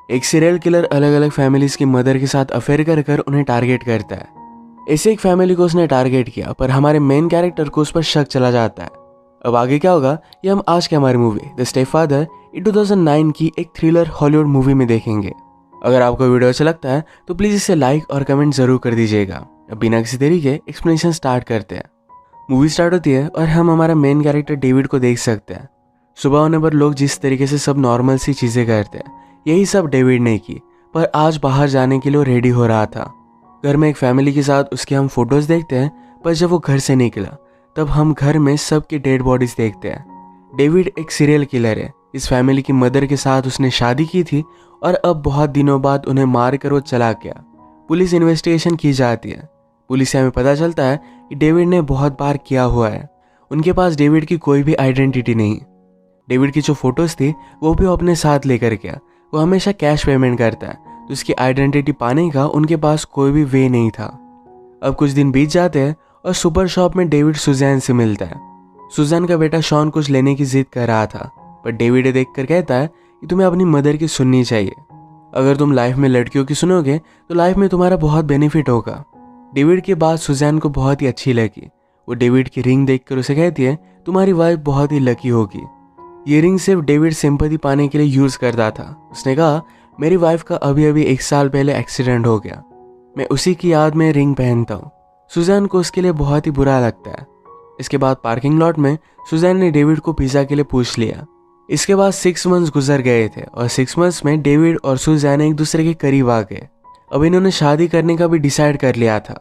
एक serial killer अलग अलग फैमिलीज की मदर के साथ अफेयर कर कर उन्हें टारगेट करता है। ऐसे एक फैमिली को उसने टारगेट किया, पर हमारे मेन कैरेक्टर को उस पर शक चला जाता है। अब आगे क्या होगा ये हम आज के हमारी मूवी द स्टेपफादर 2009 की एक थ्रिलर हॉलीवुड मूवी में देखेंगे। अगर आपको वीडियो अच्छा लगता है तो प्लीज़ इसे लाइक और कमेंट जरूर कर दीजिएगा। अब बिना किसी देरी के एक्सप्लेनेशन स्टार्ट करते हैं। मूवी स्टार्ट होती है और हम हमारा मेन कैरेक्टर डेविड को देख सकते हैं। सुबह होने पर लोग जिस तरीके से सब नॉर्मल सी चीज़ें करते हैं, यही सब डेविड ने की, पर आज बाहर जाने के लिए रेडी हो रहा था। घर में एक फैमिली के साथ उसके हम फोटोज देखते हैं, पर जब वो घर से निकला तब हम घर में सबकी डेड बॉडीज देखते हैं। डेविड एक सीरियल किलर है। इस फैमिली की मदर के साथ उसने शादी की थी और अब बहुत दिनों बाद उन्हें मार कर वो चला गया। पुलिस इन्वेस्टिगेशन की जाती है। पुलिस से हमें पता चलता है कि डेविड ने बहुत बार किया हुआ है। उनके पास डेविड की कोई भी आइडेंटिटी नहीं। डेविड की जो फोटोज थी वो भी वो अपने साथ लेकर गया। वो हमेशा कैश पेमेंट करता है, तो उसकी आइडेंटिटी पाने का उनके पास कोई भी वे नहीं था। अब कुछ दिन बीत जाते हैं और सुपर शॉप में डेविड सुजैन से मिलता है। सुजैन का बेटा शॉन कुछ लेने की जिद कर रहा था, पर डेविड देखकर कहता है कि तुम्हें अपनी मदर की सुननी चाहिए। अगर तुम लाइफ में लड़कियों की सुनोगे तो लाइफ में तुम्हारा बहुत बेनिफिट होगा। डेविड की बात सुजैन को बहुत ही अच्छी लगी। वो डेविड की रिंग देखकर उसे कहती है तुम्हारी वाइफ बहुत ही लकी होगी। ये रिंग सिर्फ डेविड सिंपैथी पाने के लिए यूज करता था। उसने कहा मेरी वाइफ का अभी अभी 1 साल पहले एक्सीडेंट हो गया, मैं उसी की याद में रिंग पहनता हूँ। सुजैन को उसके लिए बहुत ही बुरा लगता है। इसके बाद पार्किंग लॉट में सुजैन ने डेविड को पिज्जा के लिए पूछ लिया। इसके बाद 6 मंथ्स गुजर गए थे और 6 मंथ्स में डेविड और सुजैन एक दूसरे के करीब आ गए। अब इन्होंने शादी करने का भी डिसाइड कर लिया था।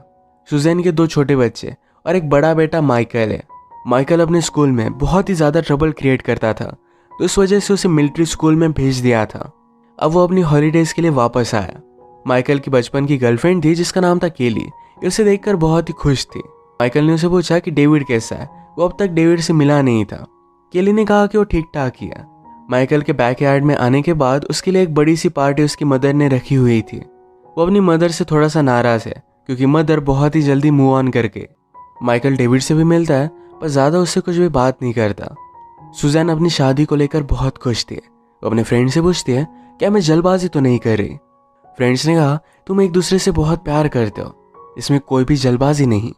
सुजैन के 2 छोटे बच्चे और एक बड़ा बेटा माइकल है। माइकल अपने स्कूल में बहुत ही ज़्यादा ट्रबल क्रिएट करता था, तो इस वजह से उसे मिलिट्री स्कूल में भेज दिया था। अब वो अपनी हॉलीडेज के लिए वापस आया। माइकल की बचपन की गर्लफ्रेंड थी जिसका नाम था केली। ये उसे देखकर बहुत ही खुश थी। माइकल ने उसे पूछा कि डेविड कैसा है। वो अब तक डेविड से मिला नहीं था। केली ने कहा कि वो ठीक ठाक ही है। माइकल के बैकयार्ड में आने के बाद उसके लिए एक बड़ी सी पार्टी उसकी मदर ने रखी हुई थी। वो अपनी मदर से थोड़ा सा नाराज है क्योंकि मदर बहुत ही जल्दी मूव ऑन करके। माइकल डेविड से भी मिलता है, पर ज़्यादा उससे कुछ भी बात नहीं करता। सुजैन अपनी शादी को लेकर बहुत खुश थी। वो अपने फ्रेंड से पूछती है क्या मैं जल्दबाजी तो नहीं कर रही। फ्रेंड्स ने कहा तुम एक दूसरे से बहुत प्यार करते हो, इसमें कोई भी जल्दबाजी नहीं।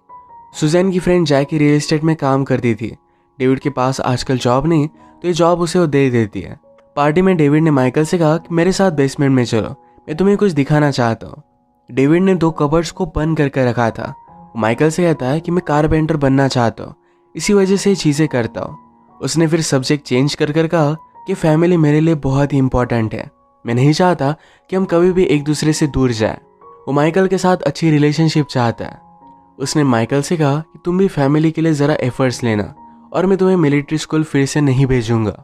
सुजैन की फ्रेंड जैकी रियल एस्टेट में काम करती थी। डेविड के पास आजकल जॉब नहीं, तो ये जॉब उसे वो दे देती है। पार्टी में डेविड ने माइकल से कहा कि मेरे साथ बेसमेंट में चलो, मैं तुम्हें कुछ दिखाना चाहता हूँ। डेविड ने 2 कबर्ड्स को बंद करके रखा था। माइकल से कहता है कि मैं कारपेंटर बनना चाहता हूँ, इसी वजह से ये चीज़ें करता हूँ। उसने फिर सब्जेक्ट चेंज कर कर कहा कि फैमिली मेरे लिए बहुत ही इंपॉर्टेंट है। मैं नहीं चाहता कि हम कभी भी एक दूसरे से दूर जाए। वो माइकल के साथ अच्छी रिलेशनशिप चाहता है। उसने माइकल से कहा कि तुम भी फैमिली के लिए ज़रा एफर्ट्स लेना और मैं तुम्हें मिलिट्री स्कूल फिर से नहीं भेजूंगा।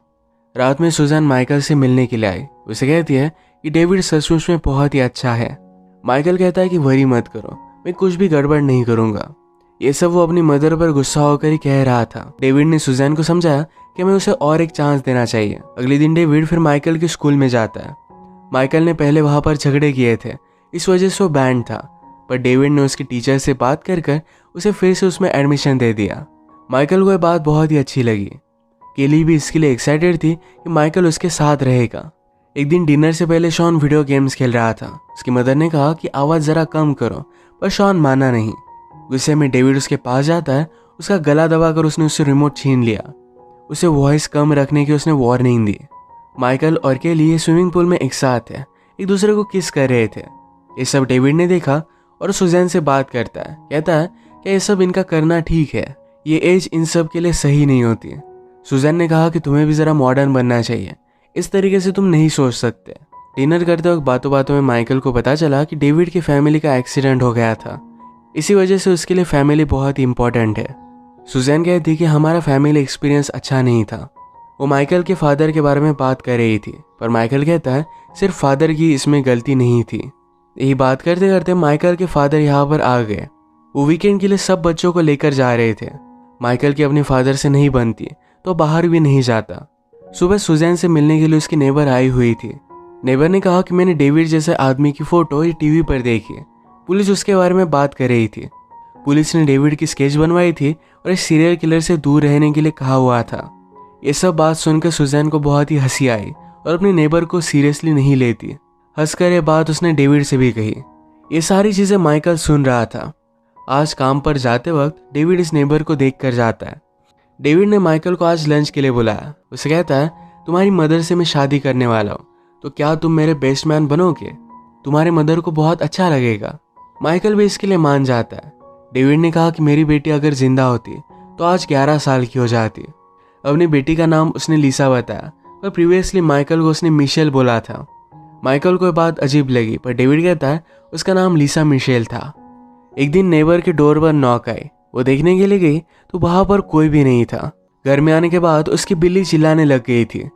रात में सुजैन माइकल से मिलने के लिए आई। उसे कहती है कि डेविड सचमुच में बहुत ही अच्छा है। माइकल कहता है कि वरी मत करो, मैं कुछ भी गड़बड़ नहीं करूंगा। ये सब वो अपनी मदर पर गुस्सा होकर ही कह रहा था। डेविड ने सुजैन को समझाया कि हमें उसे और एक चांस देना चाहिए। अगले दिन डेविड फिर माइकल के स्कूल में जाता है। माइकल ने पहले वहाँ पर झगड़े किए थे, इस वजह से वो बैंड था, पर डेविड ने उसके टीचर से बात कर कर उसे फिर से उसमें एडमिशन दे दिया। माइकल को यह बात बहुत ही अच्छी लगी। केली भी इसके लिए एक्साइटेड थी कि माइकल उसके साथ रहेगा। एक दिन डिनर से पहले शॉन वीडियो गेम्स खेल रहा था। उसकी मदर ने कहा कि आवाज़ ज़रा कम करो, पर शॉन माना नहीं। गुस्से में डेविड उसके पास जाता है। उसका गला दबाकर उसने उससे रिमोट छीन लिया। उसे वॉइस कम रखने की उसने वार्निंग दी। माइकल और केली ये स्विमिंग पूल में एक साथ है, एक दूसरे को किस कर रहे थे। ये सब डेविड ने देखा और सुजैन से बात करता है। कहता है कि ये सब इनका करना ठीक है, ये एज इन सब के लिए सही नहीं होती। सुजैन ने कहा कि तुम्हें भी ज़रा मॉडर्न बनना चाहिए, इस तरीके से तुम नहीं सोच सकते। डिनर करते वक्त बातों बातों में माइकल को पता चला कि डेविड की फैमिली का एक्सीडेंट हो गया था। इसी वजह से उसके लिए फैमिली बहुत ही इंपॉर्टेंट है। सुजैन कहती कि हमारा फैमिली एक्सपीरियंस अच्छा नहीं था। वो माइकल के फादर के बारे में बात कर रही थी, पर माइकल कहता है सिर्फ फादर की इसमें गलती नहीं थी। यही बात करते करते माइकल के फादर यहाँ पर आ गए। वो वीकेंड के लिए सब बच्चों को लेकर जा रहे थे। माइकल की अपने फादर से नहीं बनती तो बाहर भी नहीं जाता। सुबह सुजैन से मिलने के लिए उसकी नेबर आई हुई थी। नेबर ने कहा कि मैंने डेविड जैसे आदमी की फोटो ये टीवी पर देखी। पुलिस उसके बारे में बात कर रही थी। पुलिस ने डेविड की स्केच बनवाई थी और इस सीरियल किलर से दूर रहने के लिए कहा हुआ था। ये सब बात सुनकर सुजैन को बहुत ही हंसी आई और अपने नेबर को सीरियसली नहीं लेती। हंसकर ये बात उसने डेविड से भी कही। ये सारी चीज़ें माइकल सुन रहा था। आज काम पर जाते वक्त डेविड इस नेबर को देख कर जाता है। डेविड ने माइकल को आज लंच के लिए बुलाया। उसे कहता है, तुम्हारी मदर से मैं शादी करने वाला हूँ, तो क्या तुम मेरे बेस्ट मैन बनोगे? तुम्हारे मदर को बहुत अच्छा लगेगा। माइकल भी इसके लिए मान जाता है। डेविड ने कहा कि मेरी बेटी अगर जिंदा होती तो आज 11 साल की हो जाती। अपनी बेटी का नाम उसने लीसा बताया, पर प्रीवियसली माइकल को उसने मिशेल बोला था। माइकल को ये बात अजीब लगी, पर डेविड कहता है उसका नाम लीसा मिशेल था। एक दिन नेबर के डोर पर नॉक आई। वो देखने के लिए गई तो वहां पर कोई भी नहीं था। घर में आने के बाद उसकी बिल्ली चिल्लाने लग गई थी।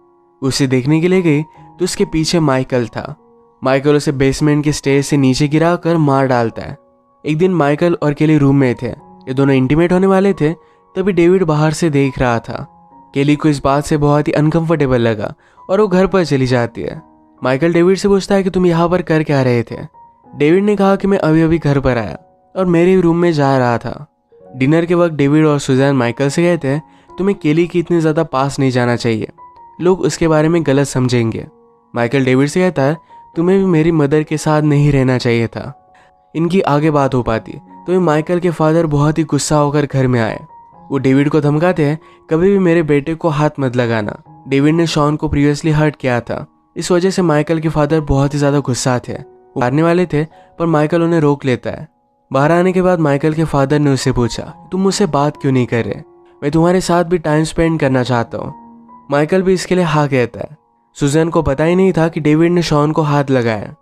उसे देखने के लिए गई तो उसके पीछे माइकल था। माइकल उसे बेसमेंट के स्टेज से नीचे गिरा कर मार डालता है। एक दिन माइकल और केली रूम में थे। ये दोनों इंटीमेट होने वाले थे, तभी डेविड बाहर से देख रहा था। केली को इस बात से बहुत ही अनकंफर्टेबल लगा और वो घर पर चली जाती है। माइकल डेविड से पूछता है कि तुम यहाँ पर कर क्या रहे थे? डेविड ने कहा कि मैं अभी अभी घर पर आया और मेरे रूम में जा रहा था। डिनर के वक्त डेविड और सुजैन माइकल से कहते हैं, तुम्हें केली की इतनी ज़्यादा पास नहीं जाना चाहिए, लोग उसके बारे में गलत समझेंगे। माइकल डेविड से कहता है, तुम्हें भी मेरी मदर के साथ नहीं रहना चाहिए था। इनकी आगे बात हो पाती तो माइकल के फादर बहुत ही गुस्सा होकर घर में आए। वो डेविड को धमकाते हैं, कभी भी मेरे बेटे को हाथ मत लगाना। डेविड ने शॉन को प्रीवियसली हर्ट किया था। इस वजह से माइकल के फादर बहुत ही ज़्यादा गुस्सा थे। वो मारने वाले थे, पर माइकल उन्हें रोक लेता है। बाहर आने के बाद माइकल के फादर ने उससे पूछा, तुम मुझसे बात क्यों नहीं कर रहे? मैं तुम्हारे साथ भी टाइम स्पेंड करना चाहता हूँ। माइकल भी इसके लिए हाँ कहता है। सुजैन को पता ही नहीं था कि डेविड ने शॉन को हाथ लगाया।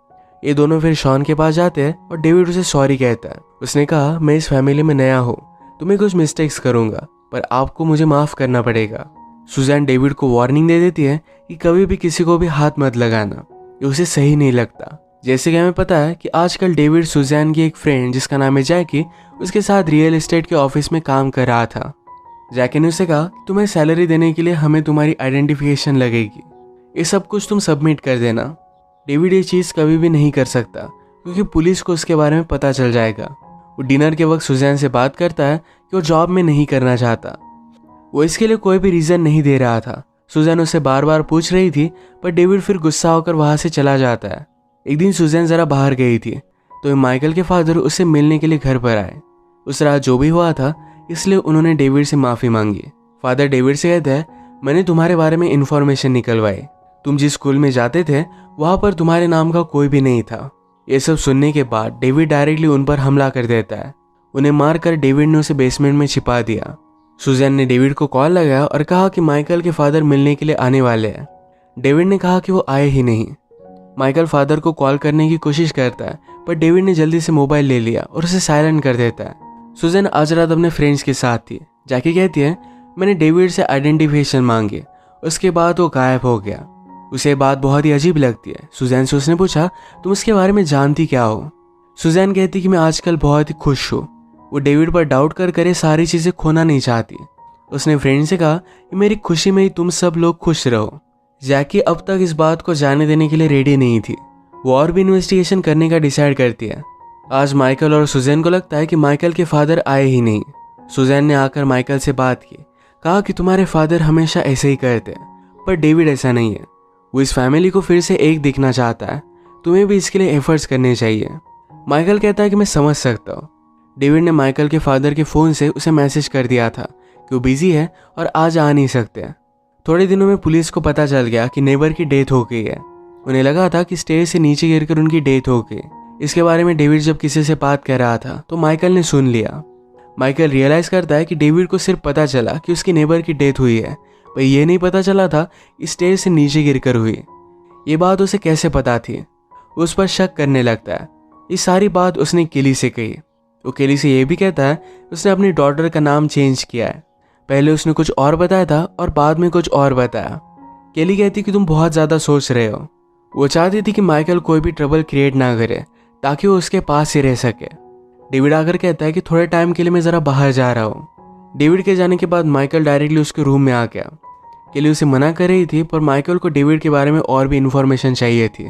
ये दोनों फिर शॉन के पास जाते हैं और डेविड उसे सॉरी कहता है। उसने कहा, मैं इस फैमिली में नया हूँ, तो मैं कुछ मिस्टेक्स करूंगा, पर आपको मुझे माफ करना पड़ेगा। सुजैन डेविड को वार्निंग दे देती है कि कभी भी किसी को भी हाथ मत लगाना, ये उसे सही नहीं लगता। जैसे कि हमें पता है कि आजकल डेविड सुजैन की एक फ्रेंड जिसका नाम है जैकी, उसके साथ रियल एस्टेट के ऑफिस में काम कर रहा था। जैकी ने उसे कहा, तुम्हें सैलरी देने के लिए हमें तुम्हारी आइडेंटिफिकेशन लगेगी, ये सब कुछ तुम सबमिट कर देना। डेविड ये चीज़ कभी भी नहीं कर सकता क्योंकि पुलिस को उसके बारे में पता चल जाएगा। वो डिनर के वक्त सुजैन से बात करता है कि वो जॉब में नहीं करना चाहता। वो इसके लिए कोई भी रीज़न नहीं दे रहा था। सुजैन उसे बार बार पूछ रही थी, पर डेविड फिर गुस्सा होकर वहाँ से चला जाता है। एक दिन सुजैन ज़रा बाहर गई थी तो माइकल के फादर उससे मिलने के लिए घर पर आए। उस रात जो भी हुआ था, इसलिए उन्होंने डेविड से माफ़ी मांगी। फादर डेविड से कहते हैं, मैंने तुम्हारे बारे में इन्फॉर्मेशन निकलवाई। तुम जिस स्कूल में जाते थे वहाँ पर तुम्हारे नाम का कोई भी नहीं था। ये सब सुनने के बाद डेविड डायरेक्टली उन पर हमला कर देता है। उन्हें मारकर डेविड ने उसे बेसमेंट में छिपा दिया। सुजैन ने डेविड को कॉल लगाया और कहा कि माइकल के फादर मिलने के लिए आने वाले हैं। डेविड ने कहा कि वो आए ही नहीं। माइकल फादर को कॉल करने की कोशिश करता है, पर डेविड ने जल्दी से मोबाइल ले लिया और उसे साइलेंट कर देता है। सुजैन आज रात अपने फ्रेंड्स के साथ थी। जैकी कहती है, मैंने डेविड से आइडेंटिफिकेशन मांगी, उसके बाद वो गायब हो गया। उसे बात बहुत ही अजीब लगती है। सुजैन से उसने पूछा, तुम उसके बारे में जानती क्या हो? सुजैन कहती कि मैं आजकल बहुत ही खुश हूँ। वो डेविड पर डाउट कर करे सारी चीज़ें खोना नहीं चाहती। उसने फ्रेंड से कहा कि मेरी खुशी में ही तुम सब लोग खुश रहो। जैकी अब तक इस बात को जाने देने के लिए रेडी नहीं थी। वो और भी इन्वेस्टिगेशन करने का डिसाइड करती है। आज माइकल और सुजैन को लगता है कि माइकल के फादर आए ही नहीं। सुजैन ने आकर माइकल से बात की, कहा कि तुम्हारे फादर हमेशा ऐसे ही करते हैं, पर डेविड ऐसा नहीं है। वो इस फैमिली को फिर से एक दिखना चाहता है, तुम्हें भी इसके लिए एफर्ट्स करने चाहिए। माइकल कहता है कि मैं समझ सकता हूँ। डेविड ने माइकल के फादर के फ़ोन से उसे मैसेज कर दिया था कि वो बिजी है और आज आ नहीं सकते। थोड़े दिनों में पुलिस को पता चल गया कि नेबर की डेथ हो गई है। उन्हें लगा था कि स्टेज से नीचे गिरकर उनकी डेथ हो गई। इसके बारे में डेविड जब किसी से बात कर रहा था तो माइकल ने सुन लिया। माइकल रियलाइज़ करता है कि डेविड को सिर्फ पता चला कि उसकी नेबर की डेथ हुई है, पर यह नहीं पता चला था कि स्टेज से नीचे गिरकर हुई। ये बात उसे कैसे पता थी? उस पर शक करने लगता है। ये सारी बात उसने केली से कही। वो केली से ये भी कहता है उसने अपनी डॉटर का नाम चेंज किया है। पहले उसने कुछ और बताया था और बाद में कुछ और बताया। केली कहती कि तुम बहुत ज़्यादा सोच रहे हो। वो चाहती थी कि माइकल कोई भी ट्रबल क्रिएट ना करे ताकि वो उसके पास ही रह सके। डेविड आकर कहता है कि थोड़े टाइम के लिए मैं ज़रा बाहर जा रहा हूँ। डेविड के जाने के बाद माइकल डायरेक्टली उसके रूम में आ गया। केली उसे मना कर रही थी, पर माइकल को डेविड के बारे में और भी इन्फॉर्मेशन चाहिए थी।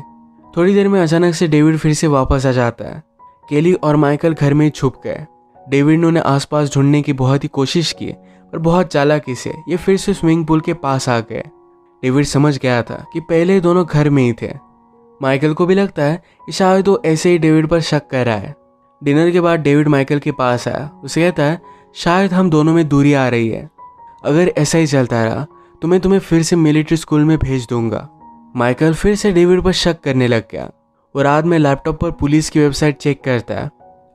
थोड़ी देर में अचानक से डेविड फिर से वापस आ जाता है। केली और माइकल घर में ही छुप गए। डेविड ने उन्हें आसपास ढूंढने की बहुत ही कोशिश की, पर बहुत चालाकी से ये फिर से स्विमिंग पूल के पास आ गए। डेविड समझ गया था कि पहले दोनों घर में ही थे। माइकल को भी लगता है कि शायद वो ऐसे ही डेविड पर शक कर रहा है। डिनर के बाद डेविड माइकल के पास आया। उसे कहता है शायद हम दोनों में दूरी आ रही है, अगर ऐसा ही चलता रहा तो मैं तुम्हें फिर से मिलिट्री स्कूल में भेज दूंगा। माइकल फिर से डेविड पर शक करने लग गया। वो रात में लैपटॉप पर पुलिस की वेबसाइट चेक करता है।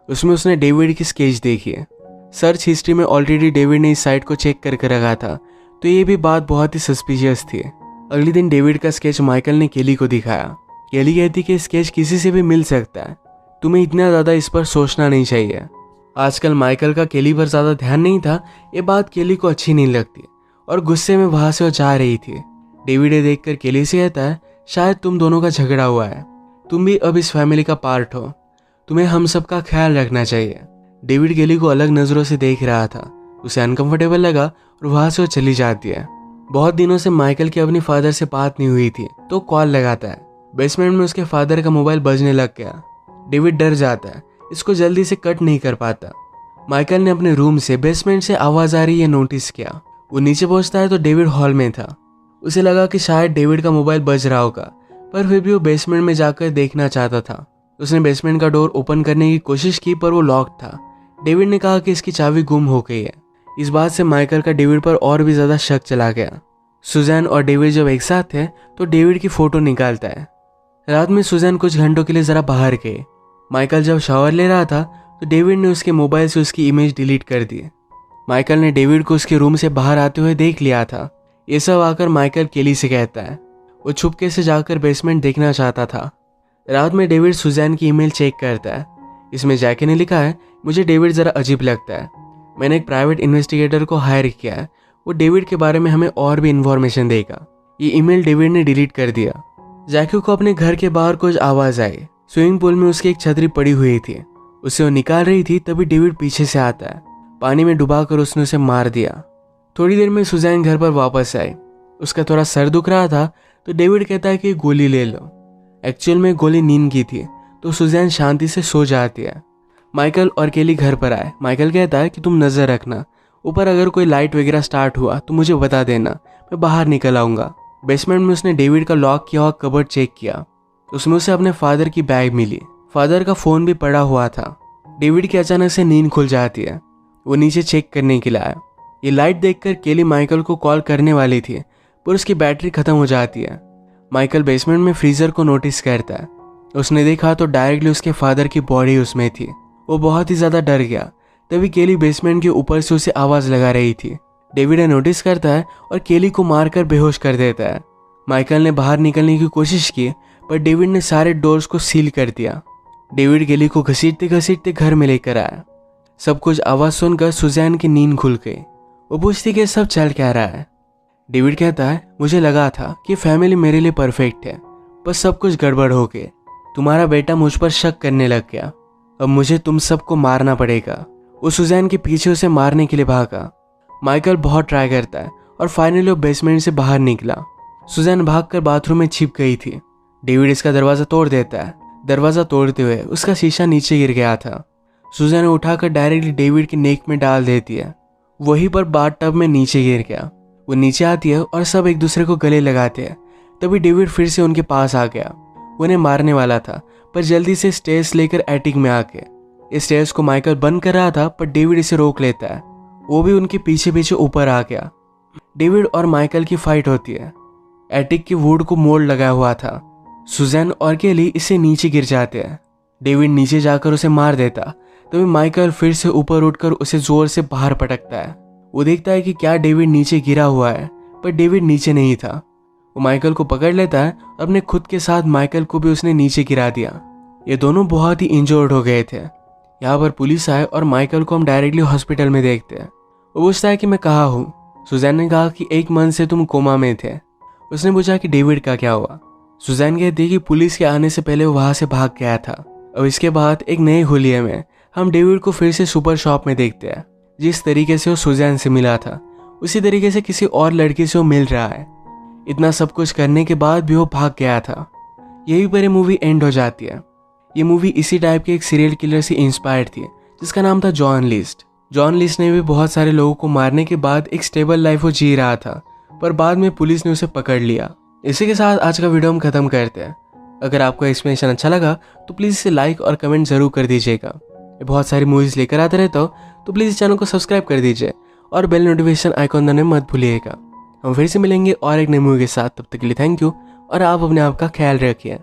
उसमें उसने डेविड की स्केच देखी है। सर्च हिस्ट्री में ऑलरेडी डेविड ने इस साइट को चेक करके रखा था, तो ये भी बात बहुत ही सस्पिशियस थी। अगले दिन डेविड का स्केच माइकल ने केली को दिखाया। केली कहती कि स्केच किसी से भी मिल सकता है, तुम्हें इतना ज़्यादा इस पर सोचना नहीं चाहिए। आजकल माइकल का केली पर ज़्यादा ध्यान नहीं था। ये बात केली को अच्छी नहीं लगती और गुस्से में वहाँ से वो जा रही थी। डेविड ये देखकर केली से कहता है शायद तुम दोनों का झगड़ा हुआ है, तुम भी अब इस फैमिली का पार्ट हो, तुम्हें हम सब का ख्याल रखना चाहिए। डेविड केली को अलग नज़रों से देख रहा था। उसे अनकंफर्टेबल लगा और वहाँ से वो चली जाती है। बहुत दिनों से माइकल की अपनी फादर से बात नहीं हुई थी, तो कॉल लगाता है। बेसमेंट में उसके फादर का मोबाइल बजने लग गया। डेविड डर जाता है, इसको जल्दी से कट नहीं कर पाता। माइकल ने अपने रूम से बेसमेंट से आवाज़ आ रही है नोटिस किया। वो नीचे पहुंचता है तो डेविड हॉल में था। उसे लगा कि शायद डेविड का मोबाइल बज रहा होगा, पर फिर भी वो बेसमेंट में जाकर देखना चाहता था। उसने बेसमेंट का डोर ओपन करने की कोशिश की, पर वो लॉक था। डेविड ने कहा कि इसकी चाबी गुम हो गई है। इस बात से माइकल का डेविड पर और भी ज़्यादा शक चला गया। सुजैन और डेविड जब एक साथ थे तो डेविड की फ़ोटो निकालता है। रात में सुजैन कुछ घंटों के लिए ज़रा बाहर गए। माइकल जब शावर ले रहा था तो डेविड ने उसके मोबाइल से उसकी इमेज डिलीट कर दी। माइकल ने डेविड को उसके रूम से बाहर आते हुए देख लिया था। ये सब आकर माइकल केली से कहता है। वो छुपके से जाकर बेसमेंट देखना चाहता था। रात में डेविड सुजैन की ईमेल चेक करता है। इसमें जैकी ने लिखा है, मुझे डेविड ज़रा अजीब लगता है, मैंने एक प्राइवेट इन्वेस्टिगेटर को हायर किया है, वो डेविड के बारे में हमें और भी इन्फॉर्मेशन देगा। ये ईमेल डेविड ने डिलीट कर दिया। जैकी को अपने घर के बाहर कुछ आवाज़ आई। स्विमिंग पूल में उसकी एक छतरी पड़ी हुई थी, उसे वो निकाल रही थी, तभी डेविड पीछे से आता है। पानी में डुबाकर उसने उसे मार दिया। थोड़ी देर में सुजैन घर पर वापस आई। उसका थोड़ा सर दुख रहा था तो डेविड कहता है कि गोली ले लो। एक्चुअल में गोली नींद की थी, तो सुजैन शांति से सो जाती है। माइकल और केली घर पर आए। माइकल कहता है कि तुम नज़र रखना, ऊपर अगर कोई लाइट वगैरह स्टार्ट हुआ तो मुझे बता देना, मैं बाहर निकल आऊँगा। बेसमेंट में उसने डेविड का लॉक किया हुआ कबर्ड चेक किया। उसमें उसे अपने फादर की बैग मिली। फादर का फ़ोन भी पड़ा हुआ था। डेविड की अचानक से नींद खुल जाती है। वो नीचे चेक करने के लिए आया। ये लाइट देखकर केली माइकल को कॉल करने वाली थी, पर उसकी बैटरी खत्म हो जाती है। माइकल बेसमेंट में फ्रीजर को नोटिस करता है। उसने देखा तो डायरेक्टली उसके फादर की बॉडी उसमें थी। वो बहुत ही ज़्यादा डर गया। तभी केली बेसमेंट के ऊपर से उसे आवाज़ लगा रही थी। डेविड नोटिस करता है और केली को मारकर बेहोश कर देता है। माइकल ने बाहर निकलने की कोशिश की, पर डेविड ने सारे डोर्स को सील कर दिया। डेविड केली को घसीटते घसीटते घर में लेकर आया। सब कुछ आवाज़ सुनकर सुजैन की नींद खुल गई। वो पूछती कि सब चल क्या रहा है। डेविड कहता है, मुझे लगा था कि फैमिली मेरे लिए परफेक्ट है, पर सब कुछ गड़बड़ हो गए। तुम्हारा बेटा मुझ पर शक करने लग गया, अब मुझे तुम सबको मारना पड़ेगा। वो सुजैन के पीछे उसे मारने के लिए भागा। माइकल बहुत ट्राई करता है और फाइनली वो बेसमेंट से बाहर निकला। सुजैन भागकर बाथरूम में छिप गई थी। डेविड इसका दरवाज़ा तोड़ देता है। दरवाज़ा तोड़ते हुए उसका शीशा नीचे गिर गया था। सुजैन उठाकर डायरेक्टली डेविड के नेक में डाल देती है। वहीं पर बाथ टब में नीचे गिर गया। वो नीचे आती है और सब एक दूसरे को गले लगाते हैं। तभी डेविड फिर से उनके पास आ गया। वो उन्हें मारने वाला था, पर जल्दी से स्टेयर्स लेकर एटिक में आके इस स्टेयर्स को माइकल बंद कर रहा था, पर डेविड इसे रोक लेता है। वो भी उनके पीछे पीछे ऊपर आ गया। डेविड और माइकल की फाइट होती है। एटिक की वुड को मोड़ लगाया हुआ था। सुजैन और केली इससे नीचे गिर जाते हैं। डेविड नीचे जाकर उसे मार देता, तभी माइकल फिर से ऊपर उठकर उसे जोर से बाहर पटकता है। वो देखता है कि क्या डेविड नीचे गिरा हुआ है, पर डेविड नीचे नहीं था। वो माइकल को पकड़ लेता है और अपने खुद के साथ माइकल को भी उसने नीचे गिरा दिया। ये दोनों बहुत ही इंजर्ड हो गए थे। यहाँ पर पुलिस आए और माइकल को हम डायरेक्टली हॉस्पिटल में देखते हैं। वो पूछता है कि मैं कहाँ हूँ। सुजैन ने कहा कि 1 मंथ से तुम कोमा में थे। उसने पूछा कि डेविड का क्या हुआ। सुजैन कहती है कि पुलिस के आने से पहले वो वहाँ से भाग गया था। अब इसके बाद एक नए हुलिये में हम डेविड को फिर से सुपर शॉप में देखते हैं। जिस तरीके से वो सुजैन से मिला था, उसी तरीके से किसी और लड़की से वो मिल रहा है। इतना सब कुछ करने के बाद भी वो भाग गया था। यही पर ये मूवी एंड हो जाती है। ये मूवी इसी टाइप के एक सीरियल किलर से इंस्पायर्ड थी, जिसका नाम था जॉन लिस्ट। जॉन लिस्ट ने भी बहुत सारे लोगों को मारने के बाद एक स्टेबल लाइफ वो जी रहा था, पर बाद में पुलिस ने उसे पकड़ लिया। इसी के साथ आज का वीडियो हम खत्म करते हैं। अगर आपको एक्सप्लेनेशन अच्छा लगा तो प्लीज़ इसे लाइक और कमेंट ज़रूर कर दीजिएगा। मैं बहुत सारी मूवीज़ लेकर आता रहता हूँ, तो प्लीज़ इस चैनल को सब्सक्राइब कर दीजिए और बेल नोटिफिकेशन आइकॉन दबाना मत भूलिएगा। हम फिर से मिलेंगे और एक नई मूवी के साथ। तब तक के लिए थैंक यू और आप अपने आप का ख्याल रखिए।